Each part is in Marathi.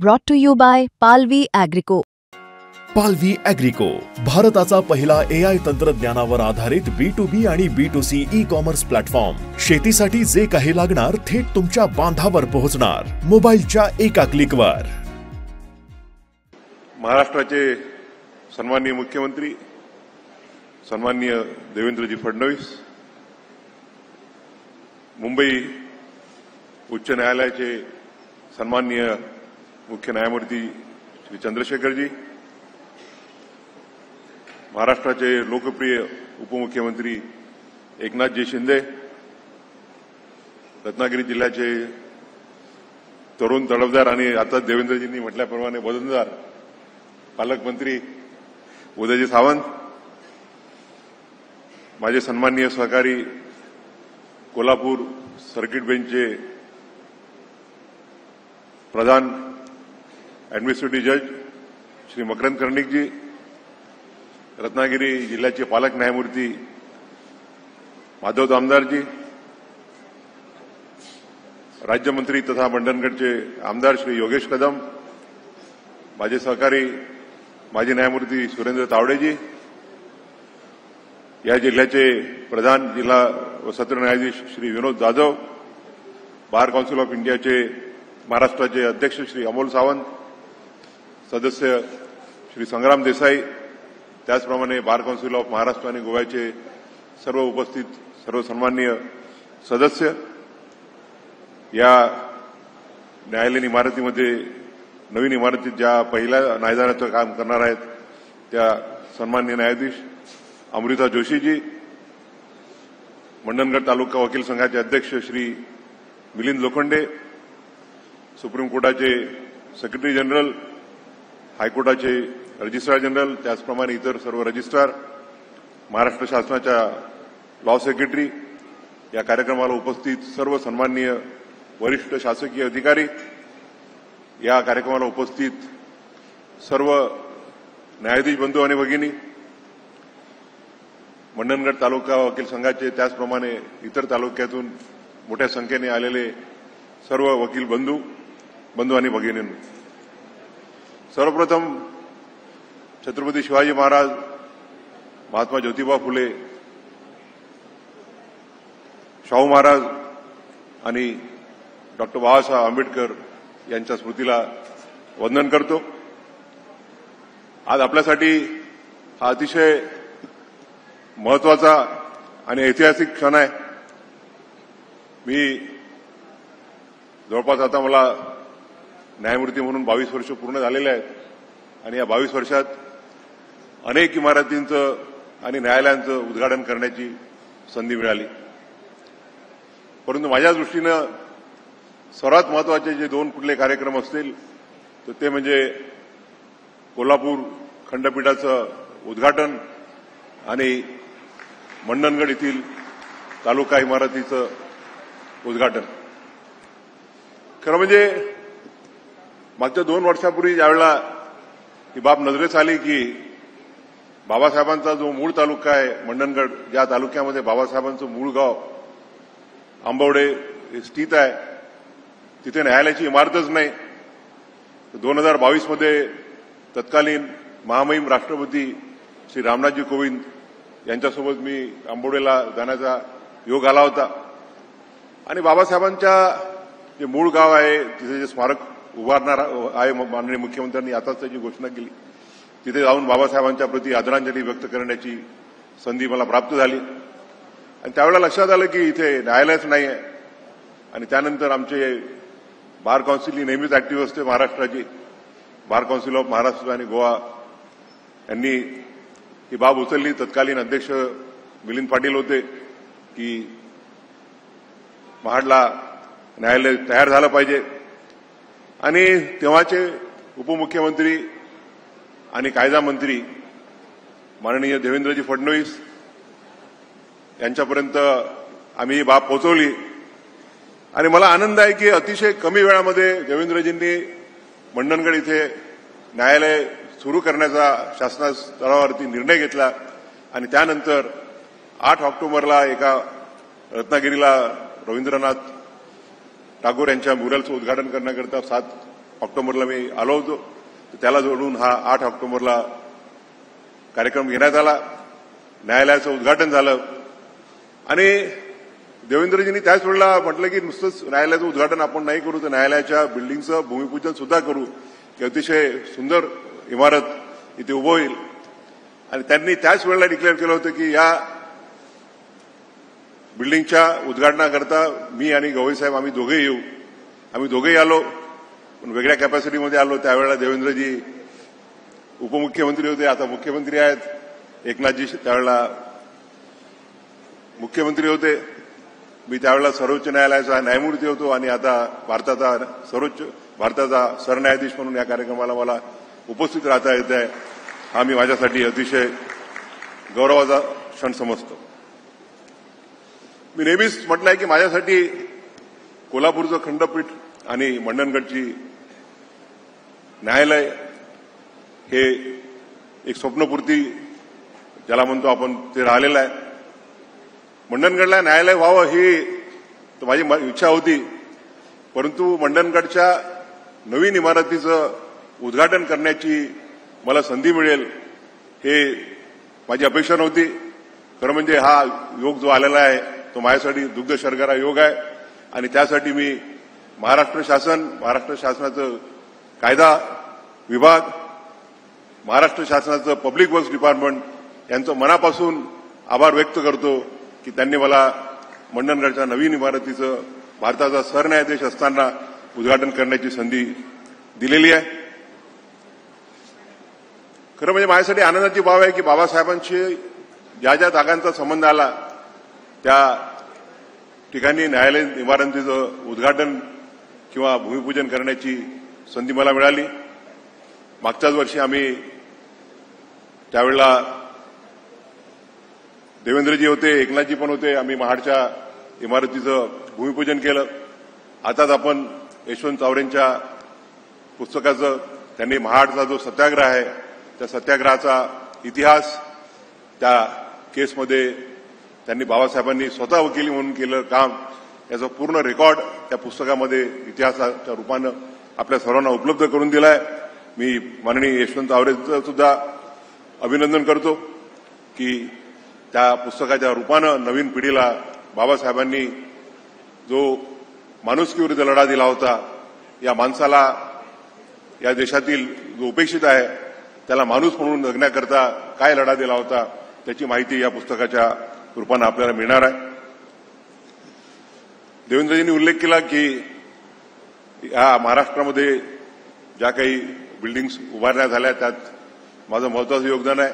Brought to you by Palvi Agrico. पालवी ॲग्रिको, भारताचा पहिला AI तंत्रज्ञानावर आधारित B2B आणि B2C ई-कॉमर्स प्लॅटफॉर्म. शेतीसाठी जे काही लागणार थेट तुमच्या बांधावर पोहोचणार, मोबाईलच्या एका क्लिकवर. महाराष्ट्राचे सन्माननीय मुख्यमंत्री सन्माननीय देवेंद्रजी फडणवीस, मुंबई उच्च न्यायालयाचे सन्माननीय मुख्य न्यायमूर्ती श्री चंद्रशेखरजी, महाराष्ट्राचे लोकप्रिय उपमुख्यमंत्री एकनाथजी शिंदे, रत्नागिरी जिल्ह्याचे तरुण तडफदार आणि आता देवेंद्रजींनी म्हटल्याप्रमाणे वजनदार पालकमंत्री उदयजी सावंत, माझे सन्माननीय सहकारी कोल्हापूर सर्किट बेंचचे प्रधान ॲडमिनिस्ट्रेटिव्ह जज श्री मकरंद कर्णिकजी, रत्नागिरी जिल्ह्याचे पालक न्यायमूर्ती माधव दामदारजी, राज्यमंत्री तथा मंडणगडचे आमदार श्री योगेश कदम, माझे सहकारी माजी न्यायमूर्ती सुरेंद्र तावडेजी, या जिल्ह्याचे प्रधान जिल्हा व सत्र न्यायाधीश Shri Vinod Jadhav, bar council of इंडियाचे महाराष्ट्राचे अध्यक्ष श्री अमोल सावंत, सदस्य श्री संग्राम देसाई, त्याचप्रमाणे बार काउन्सिल ऑफ महाराष्ट्र आणि गोव्याचे सर्व उपस्थित सर्व सन्माननीय सदस्य, या न्यायालयीन इमारतीमध्ये नवीन इमारतीत ज्या पहिल्या न्यायदानाचं काम करणार आहेत त्या सन्माननीय न्यायाधीश अमृता जोशीजी, मंडणगड तालुका वकील संघाचे अध्यक्ष श्री मिलिंद लोखंडे, सुप्रीम कोर्टाचे सेक्रेटरी जनरल, हायकोर्टाचे रजिस्ट्रार जनरल, त्याचप्रमाणे इतर सर्व रजिस्ट्रार, महाराष्ट्र शासनाच्या लॉ सेक्रेटरी, या कार्यक्रमाला उपस्थित सर्व सन्माननीय वरिष्ठ शासकीय अधिकारी, या कार्यक्रमाला उपस्थित सर्व न्यायाधीश बंधू आणि भगिनी, मंडणगड तालुका वकील संघाचे त्याचप्रमाणे इतर तालुक्यातून मोठ्या संख्येने आलेले सर्व वकील बंधू आणि भगिनींनो, सर्वप्रथम छत्रपती शिवाजी महाराज, महात्मा ज्योतिबा फुले, शाहू महाराज आणि डॉक्टर बाबासाहेब आंबेडकर यांच्या स्मृतीला वंदन करतो. आज आपल्यासाठी हा अतिशय महत्वाचा आणि ऐतिहासिक क्षण आहे. मी जवळपास आता मला न्यायमूर्ती म्हणून 22 वर्ष पूर्ण झालेले आहेत आणि या 22 वर्षात अनेक इमारतींचं आणि न्यायालयांचं उद्घाटन करण्याची संधी मिळाली. परंतु माझ्या दृष्टीनं सर्वात महत्वाचे जे दोन कुठले कार्यक्रम असतील तर ते म्हणजे कोल्हापूर खंडपीठाचं उद्घाटन आणि मंडणगड येथील तालुका इमारतीचं उद्घाटन. खरं म्हणजे मागच्या 2 वर्षापूर्वी ज्यावेळेला ही बाब नजरेस आली की बाबासाहेबांचा जो मूळ तालुका आहे मंडणगड, ज्या तालुक्यामध्ये बाबासाहेबांचं मूळ गाव आंबवडे स्थित आहे, तिथे न्यायालयाची इमारतच नाही. 2022 मध्ये तत्कालीन महामहिम राष्ट्रपती श्री रामनाथजी कोविंद यांच्यासोबत मी आंबवडेला जाण्याचा योग आला होता आणि बाबासाहेबांच्या जे मूळ गाव आहे तिथे जे स्मारक उभारणार आहे, माननीय मुख्यमंत्र्यांनी आताच त्याची घोषणा केली, तिथे जाऊन बाबासाहेबांच्या प्रती आदरांजली व्यक्त करण्याची संधी मला प्राप्त झाली. आणि त्यावेळेला लक्षात आलं की इथे न्यायालयच नाही आहे. आणि त्यानंतर आमचे बार काउन्सिल ही नेहमीच ऍक्टिव्ह असते महाराष्ट्राची, बार काउन्सिल ऑफ महाराष्ट्र आणि गोवा यांनी ही बाब उचलली. तत्कालीन अध्यक्ष मिलिंद पाटील होते की महाडला न्यायालय तयार झालं पाहिजे आणि तेव्हाचे उपमुख्यमंत्री आणि कायदा मंत्री माननीय देवेंद्रजी फडणवीस यांच्यापर्यंत आम्ही ही बाब पोहोचवली. आणि मला आनंद आहे की अतिशय कमी वेळामध्ये देवेंद्रजींनी मंडणगड इथे न्यायालय सुरू करण्याचा शासना स्तरावरती निर्णय घेतला आणि त्यानंतर 8 ऑक्टोबरला एका रत्नागिरीला रवींद्रनाथ टागोर यांच्या म्युरलचं उद्घाटन करण्याकरता 7 ऑक्टोबरला मी आलो होतो, तर त्याला जोडून हा 8 ऑक्टोबरला कार्यक्रम घेण्यात आला. न्यायालयाचं उद्घाटन झालं आणि देवेंद्रजींनी त्याच वेळेला म्हटलं की नुसतंच न्यायालयाचं उद्घाटन आपण नाही करू, तर न्यायालयाच्या बिल्डिंगचं भूमिपूजन सुद्धा करू, की अतिशय सुंदर इमारत इथे उभं होईल. आणि त्यांनी त्याच वेळेला डिक्लेअर केलं होतं की या बिल्डिंगच्या उद्घाटनाकरता मी आणि गवई साहेब आम्ही दोघे येऊ. आम्ही दोघेही आलो, पण वेगळ्या कॅपॅसिटीमध्ये आलो. त्यावेळेला देवेंद्रजी उपमुख्यमंत्री होते, आता मुख्यमंत्री आहेत. एकनाथजी त्यावेळेला मुख्यमंत्री होते. मी त्यावेळेला सर्वोच्च न्यायालयाचा न्यायमूर्ती होतो आणि आता भारताचा सरन्यायाधीश म्हणून या कार्यक्रमाला मला उपस्थित राहता येत आहे. हा मी माझ्यासाठी अतिशय गौरवाचा क्षण समजतो. मी नेहमीच म्हटलंय की माझ्यासाठी कोल्हापूरचं खंडपीठ आणि मंडणगडची न्यायालय हे एक स्वप्नपूर्ती ज्याला म्हणतो आपण ते राहिलेलं आहे. मंडणगडला न्यायालय व्हावं ही तर माझी इच्छा होती, परंतु मंडणगडच्या नवीन इमारतीचं उद्घाटन करण्याची मला संधी मिळेल हे माझी अपेक्षा नव्हती. खरं म्हणजे हा योग जो आलेला आहे तो माझ्यासाठी दुग्ध शर्करा योग आहे आणि त्यासाठी मी महाराष्ट्र शासनाचं कायदा विभाग, महाराष्ट्र शासनाचं पब्लिक वर्क्स डिपार्टमेंट यांचं मनापासून आभार व्यक्त करतो की त्यांनी मला मंडणगडच्या नवीन इमारतीचं भारताचा सरन्यायाधीश असताना उद्घाटन करण्याची संधी दिलेली आहे. खरं म्हणजे माझ्यासाठी आनंदाची बाब आहे की बाबासाहेबांशी ज्या ज्या जागांचा संबंध आला त्या ठिकाणी न्यायालयीन इमारतीचं उद्घाटन किंवा भूमिपूजन करण्याची संधी मला मिळाली. मागच्याच वर्षी आम्ही त्यावेळेला देवेंद्रजी होते, एकनाथजी पण होते, आम्ही महाडच्या इमारतीचं भूमिपूजन केलं. आताच आपण यशवंत चावरेंच्या पुस्तकाचं त्यांनी महाडचा जो सत्याग्रह आहे त्या सत्याग्रहाचा इतिहास, त्या केसमध्ये त्यांनी बाबासाहेबांनी स्वतः वकिली म्हणून केलं काम, याचा पूर्ण रेकॉर्ड त्या पुस्तकामध्ये इतिहासाच्या रूपानं आपल्या सर्वांना उपलब्ध करून दिला आहे. मी माननीय यशवंत चावरेंचं सुद्धा अभिनंदन करतो की त्या पुस्तकाच्या रूपानं नवीन पिढीला बाबासाहेबांनी जो माणुसकीविरुद्ध लढा दिला होता, या माणसाला या देशातील जो उपेक्षित आहे त्याला माणूस म्हणून जगण्याकरता काय लढा दिला होता त्याची माहिती या पुस्तकाच्या रूपानं आपल्याला मिळणार आहे. देवेंद्रजींनी उल्लेख केला की या महाराष्ट्रामध्ये ज्या काही बिल्डिंग्स उभारण्या झाल्या त्यात माझं महत्वाचं योगदान आहे.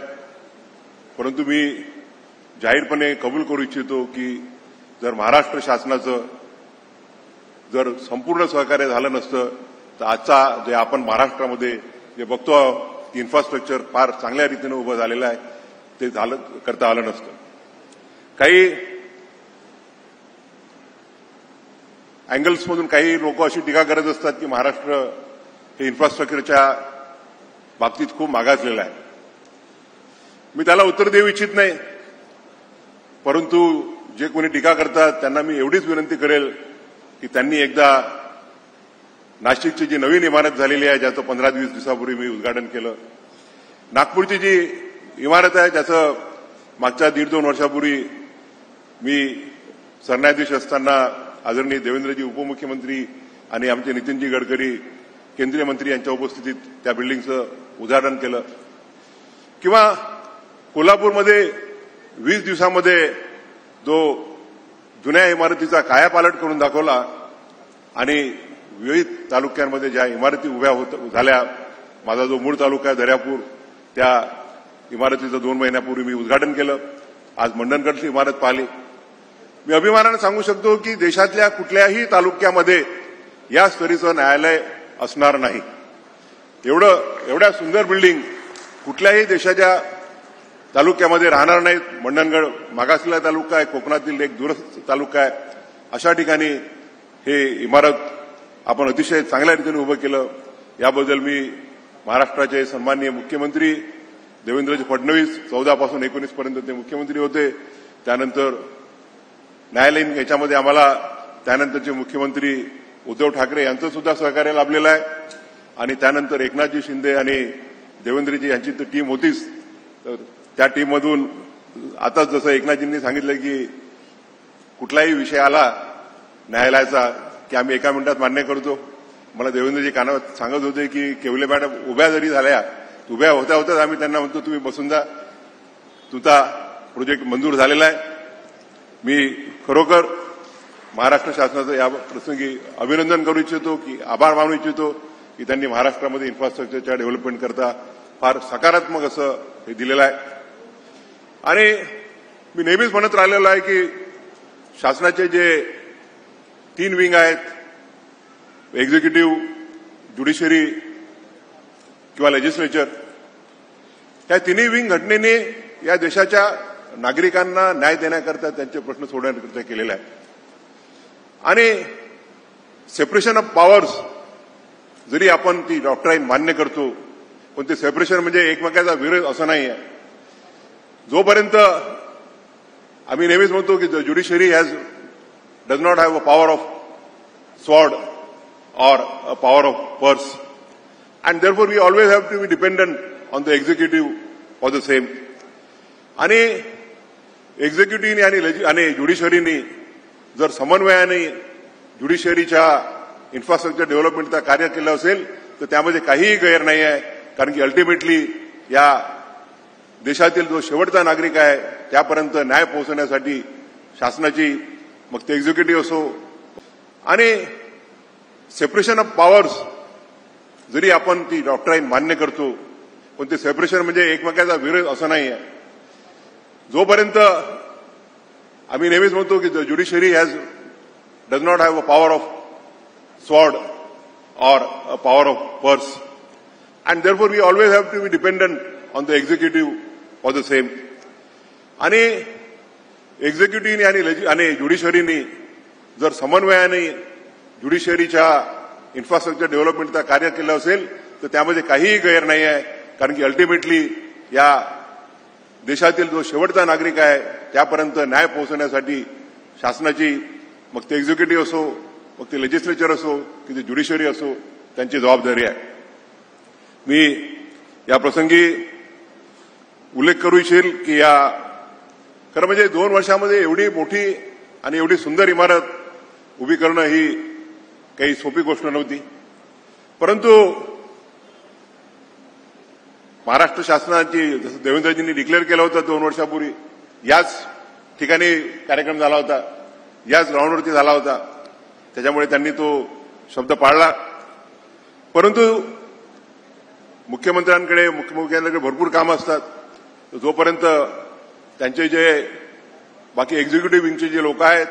परंतु मी जाहीरपणे कबूल करू इच्छितो की जर महाराष्ट्र शासनाचं जर संपूर्ण सहकार्य झालं नसतं तर आजचा जे आपण महाराष्ट्रामध्ये जे बघतो इन्फ्रास्ट्रक्चर फार चांगल्या रीतीनं उभं झालेलं आहे ते करता आलं नसतं. काही अँगल्समधून काही लोक अशी टीका करत असतात की महाराष्ट्र हे इन्फ्रास्ट्रक्चरच्या बाबतीत खूप मागासलेलं आहे. मी त्याला उत्तर देऊ इच्छित नाही, परंतु जे कोणी टीका करतात त्यांना मी एवढीच विनंती करेल की त्यांनी एकदा नाशिकची जी नवीन इमारत झालेली आहे ज्याचं 15-20 दिवसापूर्वी मी उद्घाटन केलं, नागपूरची जी इमारत आहे ज्याचं मागच्या 1.5-2 वर्षापूर्वी मी सरन्यायाधीश असताना आदरणीय देवेंद्रजी उपमुख्यमंत्री आणि आमचे नितीनजी गडकरी केंद्रीय मंत्री यांच्या उपस्थितीत त्या बिल्डिंगचं उद्घाटन केलं, किंवा कोल्हापूरमध्ये 20 दिवसामध्ये जो जुन्या इमारतीचा कायापालट करून दाखवला आणि विविध तालुक्यांमध्ये ज्या इमारती उभ्या झाल्या, माझा जो मूळ तालुका आहे दर्यापूर, त्या इमारतीचं 2 महिन्यापूर्वी मी उद्घाटन केलं. आज मंडणगडची इमारत पाहिली. मी अभिमानाने सांगू शकतो की देशातल्या कुठल्याही तालुक्यामध्ये या स्तरीचं न्यायालय असणार नाही. एवढ्या सुंदर बिल्डिंग कुठल्याही देशाच्या तालुक्यामध्ये राहणार नाहीत. मंडणगड मागासलेला तालुका आहे, कोकणातील एक दूरस्थ तालुका आहे, अशा ठिकाणी हे इमारत आपण अतिशय चांगल्या रीतीने उभं केलं. याबद्दल मी महाराष्ट्राचे सन्माननीय मुख्यमंत्री देवेंद्रजी फडणवीस 14 पासून 19 पर्यंत ते मुख्यमंत्री होते, त्यानंतर न्यायालयीन याच्यामध्ये आम्हाला त्यानंतरचे मुख्यमंत्री उद्धव ठाकरे यांचं सुद्धा सहकार्य लाभलेलं आहे. आणि त्यानंतर एकनाथजी शिंदे आणि देवेंद्रजी यांची तर टीम होतीच. तर त्या टीममधून आता जसं एकनाथजींनी सांगितलं की कुठलाही विषय आला न्यायालयाचा की आम्ही एका मिनिटात मान्य करतो. मला देवेंद्रजी कानात सांगत होते की केवले मॅडम उभ्या जरी झाल्या उभ्या होत्या होत्याच आम्ही त्यांना म्हणतो तुम्ही बसून जा, तुमचा प्रोजेक्ट मंजूर झालेला आहे. मी खरोखर महाराष्ट्र शासनाचं या प्रसंगी अभिनंदन करू इच्छितो की आभार मानू इच्छितो की त्यांनी महाराष्ट्रामध्ये इन्फ्रास्ट्रक्चरच्या डेव्हलपमेंट करता फार सकारात्मक असं हे दिलेलं आहे. आणि मी नेहमीच म्हणत राहिलेलो आहे की शासनाचे जे 3 विंग आहेत, एक्झिक्युटिव्ह, ज्युडिशरी किंवा लेजिस्लेचर, या तिन्ही विंग घटनेने या देशाच्या नागरिकांना न्याय देण्याकरता त्यांचे प्रश्न सोडवण्याकरता केलेले आहे. आणि सेपरेशन ऑफ पॉवर्स जरी आपण ती डॉक्ट्राईन मान्य करतो पण ते सेपरेशन म्हणजे एकमेकाचा विरोध असं नाही आहे. जोपर्यंत आम्ही नेहमीच म्हणतो की judiciary does not have a power of sword or a power of purse, and therefore we always have to be dependent on the executive for the same. आणि एक्झिक्युटिव्हनी आणि ज्युडिशरीनी जर समन्वयाने ज्युडिशरीच्या इन्फ्रास्ट्रक्चर डेव्हलपमेंटचं कार्य केलं असेल तर त्यामध्ये काहीही गैर नाही आहे. कारण की अल्टिमेटली या देशातील जो शेवटचा नागरिक आहे त्यापर्यंत न्याय पोहोचवण्यासाठी शासनाची, मग ते एक्झिक्युटिव्ह असो, आणि सेपरेशन ऑफ पॉवर्स जरी आपण ती डॉक्ट्राईन मान्य करतो पण ते सेपरेशन म्हणजे एकमेकाचा विरोध असं नाही आहे. जोपर्यंत आम्ही नेहमीच म्हणतो की judiciary does not have a power of sword or a power of purse, and therefore we always have to be dependent on the executive for the same. आणि एक्झिक्युटिव्हनी आणि ज्युडिशरीनी जर समन्वयाने ज्युडिशरीच्या इन्फ्रास्ट्रक्चर डेव्हलपमेंटचं कार्य केलं असेल तर त्यामध्ये काहीही गैर नाही आहे. कारण की अल्टिमेटली या देशातील जो शेवटचा नागरिक आहे त्यापर्यंत न्याय पोहोचवण्यासाठी शासनाची, मग ते एक्झिक्युटिव्ह असो, मग ते लेजिस्लेचर असो की ते ज्युडिशरी असो, त्यांची जबाबदारी आहे. मी या प्रसंगी उल्लेख करू इच्छेल की या खरं म्हणजे 2 वर्षामध्ये एवढी मोठी आणि एवढी सुंदर इमारत उभी करणं ही काही सोपी गोष्ट नव्हती. परंतु महाराष्ट्र शासनाची जसं देवेंद्रजींनी डिक्लेअर केलं होतं 2 वर्षापूर्वी, याच ठिकाणी कार्यक्रम झाला होता, याच ग्राउंडवरती झाला होता, त्याच्यामुळे त्यांनी तो शब्द पाळला. परंतु मुख्यमंत्र्यांकडे भरपूर कामं असतात. जोपर्यंत त्यांचे जे बाकी एक्झिक्युटिव्ह विंगचे जे लोक आहेत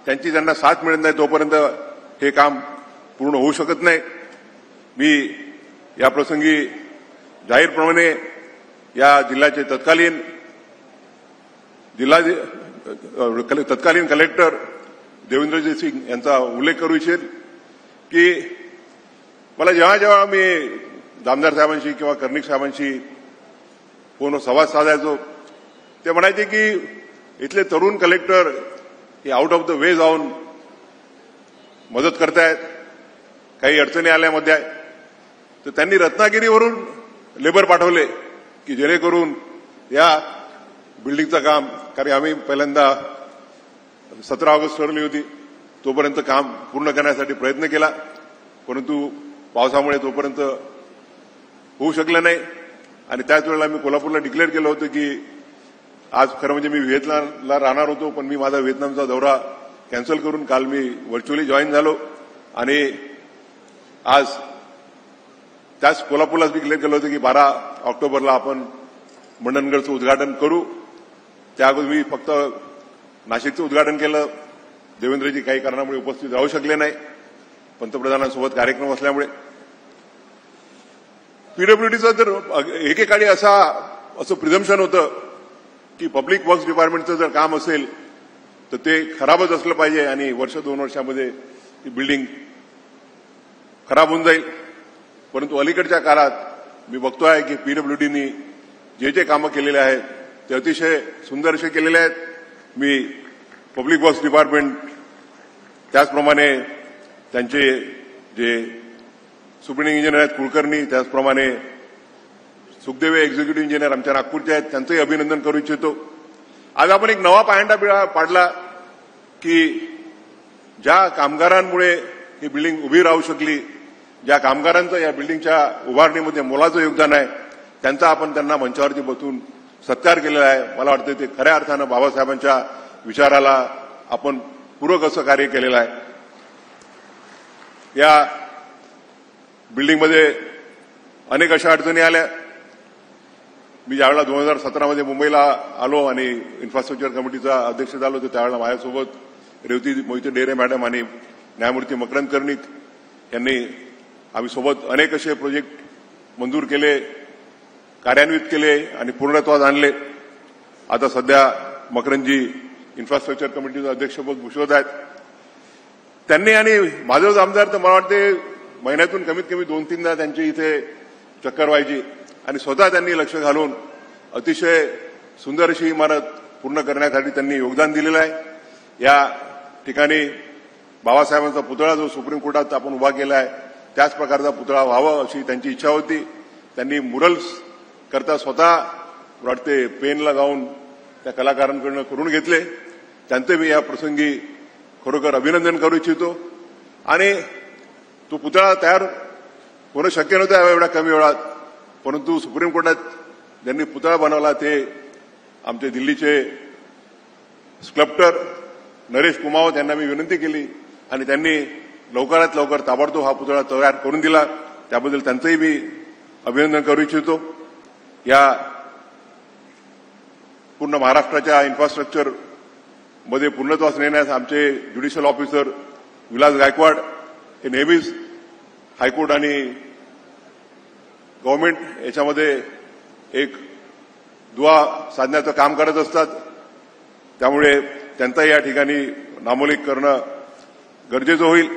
त्यांची त्यांना साथ मिळत नाही तोपर्यंत हे काम पूर्ण होऊ शकत नाही. मी या प्रसंगी जाहीरप्रमाणे या जिल्ह्याचे तत्कालीन कलेक्टर देवेंद्रजी सिंग यांचा उल्लेख करू इच्छेल की मला जेव्हा जेव्हा मी दामदार साहेबांशी किंवा कर्णिक साहेबांशी फोनवर संवाद साधायचो ते म्हणायचे की इथले तरुण कलेक्टर हे आउट ऑफ द वे जाऊन मदत करतायत, काही अडचणी आल्यामध्ये तर त्यांनी रत्नागिरीवरून लेबर पाठवले की जेणेकरून या बिल्डिंगचं काम, कारण आम्ही पहिल्यांदा 17 ऑगस्ट ठरवली होती तोपर्यंत काम पूर्ण करण्यासाठी प्रयत्न केला, परंतु पावसामुळे तोपर्यंत होऊ शकलं नाही. आणि त्याच वेळेला मी कोल्हापूरला डिक्लेअर केलं होतं की आज खरं म्हणजे मी व्हिएतनामला राहणार होतो पण मी माझा व्हिएतनामचा दौरा कॅन्सल करून काल मी व्हर्च्युअली जॉईन झालो आणि आज त्याच कोल्हापूरलाच डिक्लेअर केलं होतं की 12 ऑक्टोबरला आपण मंडणगडचं उद्घाटन करू. त्या अगोदर मी फक्त नाशिकचं उद्घाटन केलं. देवेंद्रजी काही कारणामुळे उपस्थित राहू शकले नाही पंतप्रधानांसोबत कार्यक्रम असल्यामुळे. पीडब्ल्यूडीचं तर एकेकाळी असं प्रिझम्पशन होतं की पब्लिक वर्क्स डिपार्टमेंटचं जर काम असेल तर ते खराबच असलं पाहिजे आणि 1-2 वर्षामध्ये ती बिल्डिंग खराब होऊन जाईल. परंतु अलीकडच्या काळात मी बघतोय की पीडब्ल्यूडीनी जे कामं केलेले आहेत ते अतिशय सुंदर असे केलेले आहेत. मी पब्लिक वर्क्स डिपार्टमेंट त्याचप्रमाणे त्यांचे जे सुप्रिंटेंडिंग इंजिनियर आहेत कुलकर्णी, त्याचप्रमाणे सुखदेवे एक्झिक्युटिव्ह इंजिनियर आमच्या नागपूरचे आहेत, त्यांचंही अभिनंदन करू इच्छितो. आज आपण एक नवा पायंडा पाडला की ज्या कामगारांमुळे ही बिल्डिंग उभी राहू शकली, ज्या कामगारांचं या बिल्डिंगच्या उभारणीमध्ये मोलाचं योगदान आहे, त्यांचा आपण त्यांना मंचावरती बसून सत्कार केलेला आहे. मला वाटतं ते खऱ्या अर्थानं बाबासाहेबांच्या विचाराला आपण पूरक असं कार्य केलेलं आहे. या बिल्डिंगमध्ये अनेक अशा अडचणी आल्या. मी ज्यावेळेला 2017 मुंबईला आलो आणि इन्फ्रास्ट्रक्चर कमिटीचा अध्यक्ष झालो, तर त्यावेळेला माझ्यासोबत रेवती मोहिते डेरे मॅडम आणि न्यायमूर्ती मकरंद कर्णिक यांनी आम्ही सोबत अनेक असे प्रोजेक्ट मंजूर केले, कार्यान्वित केले आणि पूर्णत्वास आणले. आता सध्या मकरंदजी इन्फ्रास्ट्रक्चर कमिटीचं अध्यक्षपद भूषवत आहेत. त्यांनी आणि माझं आमदार तर मला वाटते महिन्यातून कमीत कमी 2-3दा त्यांची इथे चक्कर व्हायची आणि स्वतः त्यांनी लक्ष घालून अतिशय सुंदर अशी इमारत पूर्ण करण्यासाठी त्यांनी योगदान दिलेलं आहे. या ठिकाणी बाबासाहेबांचा पुतळा जो सुप्रीम कोर्टात आपण उभा केला आहे, त्याच प्रकारचा पुतळा व्हावा अशी त्यांची इच्छा होती. त्यांनी मुरल्स करता स्वतः वाटते पेनला जाऊन त्या कलाकारांकडून करून घेतले. त्यांचे मी या प्रसंगी खरोखर अभिनंदन करू इच्छितो. आणि तो पुतळा तयार होणं शक्य नव्हतं एवढ्या कमी वेळात, परंतु सुप्रीम कोर्टात ज्यांनी पुतळा बनवला ते आमचे दिल्लीचे स्कल्प्टर नरेश कुमावत यांना मी विनंती केली आणि त्यांनी लवकरात लवकर ताबडतोब हा पुतळा तयार करून दिला. त्याबद्दल त्यांचंही मी अभिनंदन करू इच्छितो. या पूर्ण महाराष्ट्राच्या इन्फ्रास्ट्रक्चरमध्ये पूर्णत्वास नेण्यास आमचे ज्युडिशियल ऑफिसर विलास गायकवाड हे नेहमीच हायकोर्ट आणि गव्हर्नमेंट याच्यामध्ये एक दुवा साधण्याचं काम करत असतात. त्यामुळे त्यांचाही या ठिकाणी नामोल्लेख करणं गरजेचं होईल.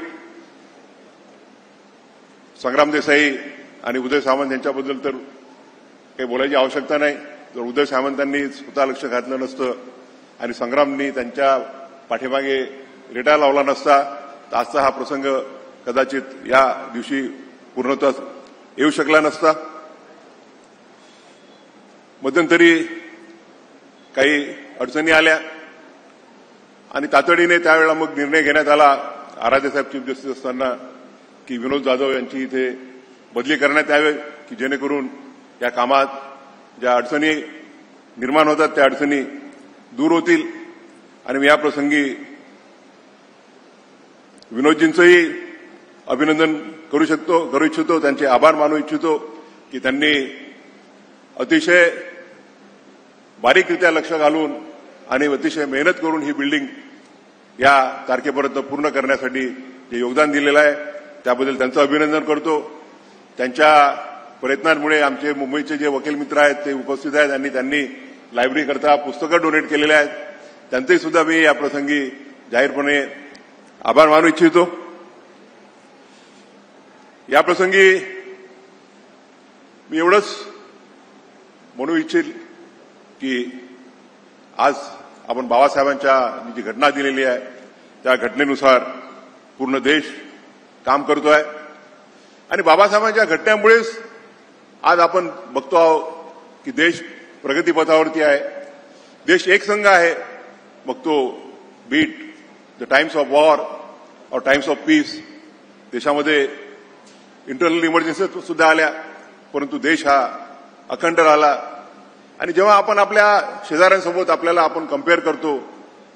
संग्राम देसाई आणि उदय सामंत यांच्याबद्दल तर काही बोलायची आवश्यकता नाही. जर उदय सामंतांनी स्वतः लक्ष घातलं नसतं आणि संग्रामनी त्यांच्या पाठीमागे रेटा लावला नसता तर आजचा हा प्रसंग कदाचित या दिवशी पूर्णत्वास येऊ शकला नसता. मध्यंतरी काही अडचणी आल्या आणि तातडीने त्यावेळेला मग निर्णय घेण्यात आला आराध्यसाहेब चीफ जस्टिस असताना की विनोद जाधव यांची इथे बदली करण्यात यावी की जेणेकरून या कामात ज्या अडचणी निर्माण होतात त्या अडचणी दूर होतील. आणि मी या प्रसंगी विनोदजींचंही अभिनंदन करू इच्छितो, त्यांचे आभार मानू इच्छितो की त्यांनी अतिशय बारीकरित्या लक्ष घालून आणि अतिशय मेहनत करून ही बिल्डिंग या तारखेपर्यंत पूर्ण करण्यासाठी जे योगदान दिलेलं आहे त्याबद्दल त्यांचं अभिनंदन करतो. त्यांच्या प्रयत्नांमुळे आमचे मुंबईचे जे वकील मित्र आहेत ते उपस्थित आहेत आणि त्यांनी लायब्ररीकरता पुस्तकं डोनेट केलेले आहेत. त्यांचेही सुद्धा मी या प्रसंगी जाहीरपणे आभार मानू इच्छितो. या प्रसंगी मी एवढंच म्हणू इच्छिल की आज आपण बाबासाहेबांच्या जी घटना दिलेली आहे त्या घटनेनुसार पूर्ण देश काम करतोय आणि बाबासाहेबांच्या घटनेमुळेच आज आपण बघतो आहोत की देश प्रगतीपथावरती आहे. देश एकसंघ आहे. मग तो beat the times of war और टाइम्स ऑफ पीस, देशामध्ये इंटरनल इमर्जन्सी सुद्धा आल्या परंतु देश हा अखंड राहिला. आणि जेव्हा आपण आपल्या शेजाऱ्यांसोबत आपल्याला आपण कम्पेअर करतो,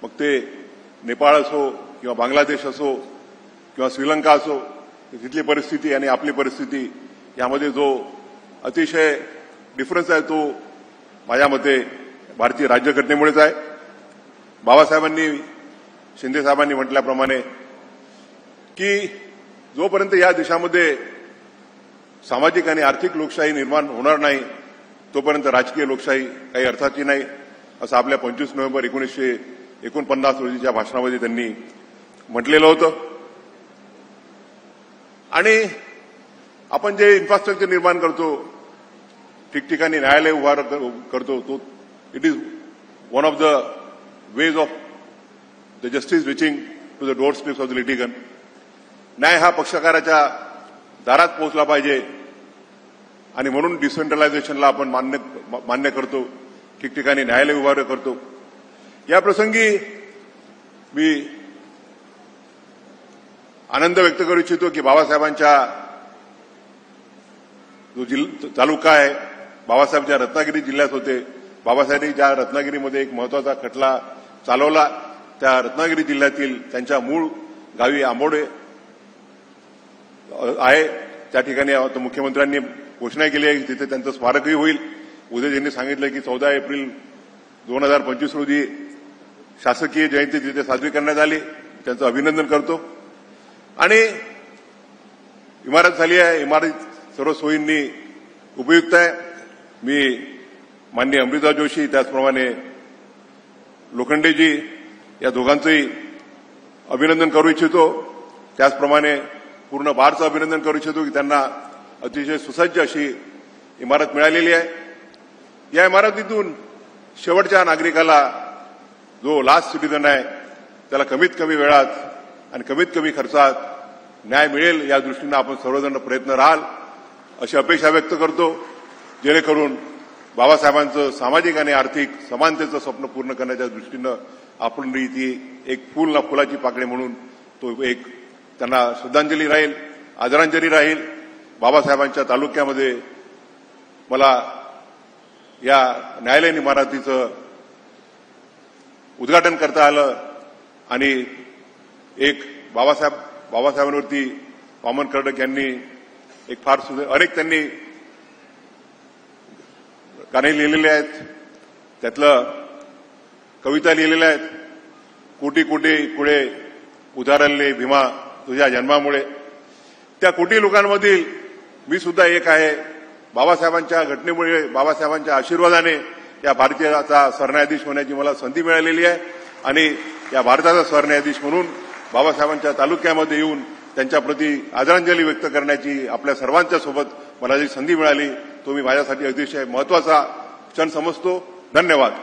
मग ते नेपाळ असो किंवा बांगलादेश असो किंवा श्रीलंका असो, तिथली परिस्थिती आणि आपली परिस्थिती यामध्ये जो अतिशय डिफरन्स आहे तो माझ्या मते भारतीय राज्यघटनेमुळेच आहे. बाबासाहेबांनी शिंदेसाहेबांनी म्हटल्याप्रमाणे की जोपर्यंत या देशामध्ये सामाजिक आणि आर्थिक लोकशाही निर्माण होणार नाही तोपर्यंत राजकीय लोकशाही काही अर्थाची नाही, असं आपल्या 25 नोव्हेंबर 1949 रोजीच्या भाषणामध्ये त्यांनी म्हटलेलं होतं. आणि आपण जे इन्फ्रास्ट्रक्चर निर्माण करतो, ठिकठिकाणी न्यायालय उभार करतो, तो it is one of the ways of the justice reaching to the door steps of the litigant. न्याय हा पक्षकाराच्या दारात पोहोचला पाहिजे आणि म्हणून डिसेंट्रलायझेशनला आपण मान्य करतो, ठिकठिकाणी न्यायालय उभारणी करतो. या प्रसंगी मी आनंद व्यक्त करू इच्छितो की बाबासाहेबांच्या जो तालुका आहे, बाबासाहेब ज्या रत्नागिरी जिल्ह्यात होते, बाबासाहेबांनी ज्या रत्नागिरीमध्ये एक महत्वाचा खटला चालवला, त्या रत्नागिरी जिल्ह्यातील त्यांच्या मूळ गावी आंबोडे आहे. त्या ठिकाणी मुख्यमंत्र्यांनी घोषणा केली आहे की तिथे त्यांचं स्मारकही होईल. उद्या त्यांनी सांगितलं की 14 एप्रिल 2025 रोजी शासकीय जयंती तिथे साजरी करण्यात आली. त्यांचं अभिनंदन करतो. आणि इमारत झाली आहे, इमारत सर्व सोयींनी उपयुक्त आहे. मी माननीय अमृता जोशी त्याचप्रमाणे लोखंडेजी या दोघांचंही अभिनंदन करू इच्छितो. त्याचप्रमाणे पूर्ण बारचं अभिनंदन करू इच्छितो की त्यांना अतिशय सुसज्ज अशी इमारत मिळालेली आहे. या इमारतीतून शेवटच्या नागरिकाला जो लास्ट सिटीजन आहे त्याला कमीत कमी वेळात आणि कमीत कमी खर्चात न्याय मिळेल या दृष्टीनं आपण सर्वजण प्रयत्न राहाल अशी अपेक्षा व्यक्त करतो, जेणेकरून बाबासाहेबांचं सामाजिक आणि आर्थिक समानतेचं स्वप्न पूर्ण करण्याच्या दृष्टीनं आपण ती एक फूल ना फुलाची पाकळी म्हणून तो एक त्यांना श्रद्धांजली राहील, आदरांजली राहील. बाबासाहेबांच्या तालुक्यामध्ये मला या न्यायालयीन इमारतीचं उद्घाटन करता आलं आणि एक बाबासाहेबांवरती वामन कर्डक यांनी एक फार अनेक त्यांनी गाणे लिहिलेले आहेत, त्यातलं कविता लिहिलेल्या आहेत. कोटी कोटी कुळे उधारले भीमा तुझ्या जन्मामुळे. त्या कोटी लोकांमधील मी सुद्धा एक आहे. बाबासाहेबांच्या घटनेमुळे, बाबासाहेबांच्या आशीर्वादाने या भारताचा सरन्यायाधीश होण्याची मला संधी मिळालेली आहे आणि या भारताचा सरन्यायाधीश म्हणून बाबासाहेबांच्या तालुक्यामध्ये येऊन त्यांच्याप्रती आदरांजली व्यक्त करण्याची आपल्या सर्वांच्या सोबत मला जी संधी मिळाली तो मी माझ्यासाठी अतिशय महत्वाचा क्षण समजतो. धन्यवाद.